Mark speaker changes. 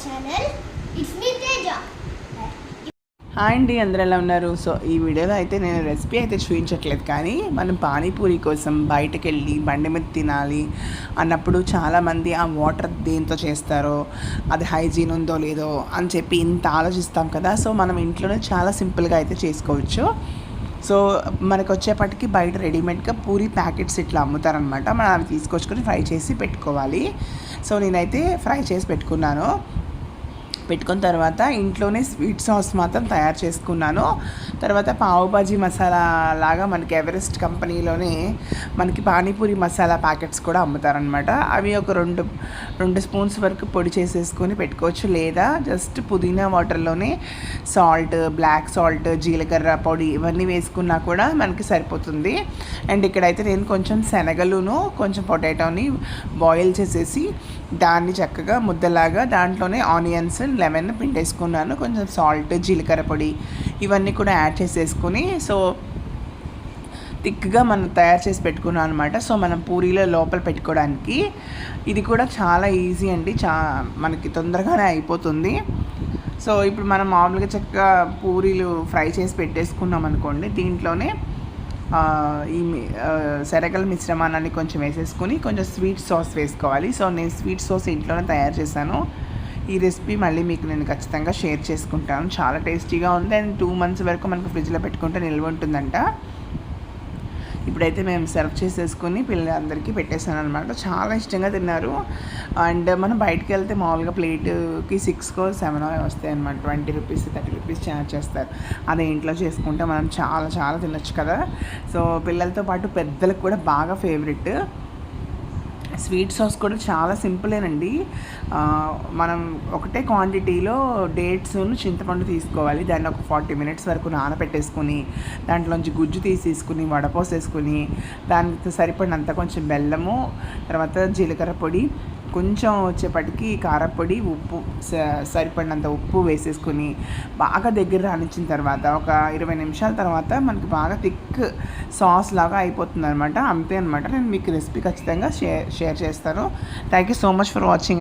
Speaker 1: channel. It's me Teja.
Speaker 2: Hi అండి, అందరూ ఎలా ఉన్నారు? సో ఈ వీడియోలో అయితే నేను రెసిపీ అయితే చూపించట్లేదు, కానీ మనం పానీపూరి కోసం బయటకు వెళ్ళి బండి మీద తినాలి అన్నప్పుడు చాలామంది ఆ వాటర్ దేంతో చేస్తారో, అది హైజీన్ ఉందో లేదో అని చెప్పి ఇంత ఆలోచిస్తాం కదా. సో మనం ఇంట్లోనే చాలా సింపుల్గా అయితే చేసుకోవచ్చు. సో మనకు వచ్చేపటికి బయట రెడీమేడ్గా పూరి ప్యాకెట్స్ ఇట్లా అమ్ముతారనమాట. మనం అవి తీసుకొచ్చుకొని ఫ్రై చేసి పెట్టుకోవాలి. సో నేనైతే ఫ్రై చేసి పెట్టుకున్న తర్వాత ఇంట్లోనే స్వీట్ సాస్ మాత్రం తయారు చేసుకున్నాను. తర్వాత పావుబాజీ మసాలా లాగా మనకి ఎవరెస్ట్ కంపెనీలోనే మనకి పానీపూరి మసాలా ప్యాకెట్స్ కూడా అమ్ముతారనమాట. అవి ఒక రెండు స్పూన్స్ వరకు పొడి చేసేసుకొని పెట్టుకోవచ్చు, లేదా జస్ట్ పుదీనా వాటర్లోనే సాల్ట్, బ్లాక్ సాల్ట్, జీలకర్ర పొడి ఇవన్నీ వేసుకున్నా కూడా మనకి సరిపోతుంది. అండ్ ఇక్కడైతే నేను కొంచెం శనగలును కొంచెం పొటాటోని బాయిల్ చేసేసి దాన్ని చక్కగా ముద్దలాగా దాంట్లోనే ఆనియన్స్, లెమన్ పిండేసుకున్నాను. కొంచెం సాల్ట్, జీలకర్ర పొడి ఇవన్నీ కూడా యాడ్ చేసేసుకుని సో థిక్గా మనం తయారు చేసి పెట్టుకున్నాం అనమాట. సో మనం పూరీలో లోపల పెట్టుకోవడానికి ఇది కూడా చాలా ఈజీ అండి, మనకి తొందరగానే అయిపోతుంది. సో ఇప్పుడు మనం మామూలుగా చక్కగా పూరీలు ఫ్రై చేసి పెట్టేసుకున్నాం అనుకోండి, దీంట్లోనే ఈ శనగల మిశ్రమాన్ని కొంచెం వేసేసుకుని కొంచెం స్వీట్ సాస్ వేసుకోవాలి. సో నేను స్వీట్ సాస్ ఇంట్లోనే తయారు చేశాను. ఈ రెసిపీ మళ్ళీ మీకు నేను ఖచ్చితంగా షేర్ చేసుకుంటాను. చాలా టేస్టీగా ఉంది అండ్ 2 months వరకు మనకు ఫ్రిడ్జ్లో పెట్టుకుంటే నిల్వ ఉంటుందంట. ఇప్పుడైతే మేము సర్వ్ చేసేసుకుని పిల్లలందరికీ పెట్టేసాను అనమాట. చాలా ఇష్టంగా తిన్నారు. అండ్ మనం బయటకు వెళ్తే మామూలుగా ప్లేట్కి 6 or 7 వస్తాయి అనమాట. 20 రూపీస్ 30 రూపీస్ ఛార్జ్ చేస్తారు. అదే ఇంట్లో చేసుకుంటే మనం చాలా చాలా తినొచ్చు కదా. సో పిల్లలతో పాటు పెద్దలకు కూడా బాగా ఫేవరెట్. స్వీట్ సాస్ కూడా చాలా సింపులేనండి. మనం ఒకటే క్వాంటిటీలో డేట్స్ను చింతపండు తీసుకోవాలి. దాన్ని ఒక 40 minutes వరకు నానబెట్టేసుకుని దాంట్లోంచి గుజ్జు తీసేసుకుని వడపోసేసుకుని దానికి సరిపడినంత కొంచెం బెల్లము, తర్వాత జీలకర్ర పొడి, కొంచెం వచ్చేపటికి కారపొడి, ఉప్పు సరిపడినంత ఉప్పు వేసేసుకుని బాగా దగ్గర రానిచ్చిన తర్వాత ఒక 20 నిమిషాల తర్వాత మనకి బాగా థిక్ సాస్ లాగా అయిపోతుంది అనమాట. అంతే అనమాట. నేను మీకు రెసిపీ ఖచ్చితంగా షేర్ చేస్తాను. Thank you so much for watching.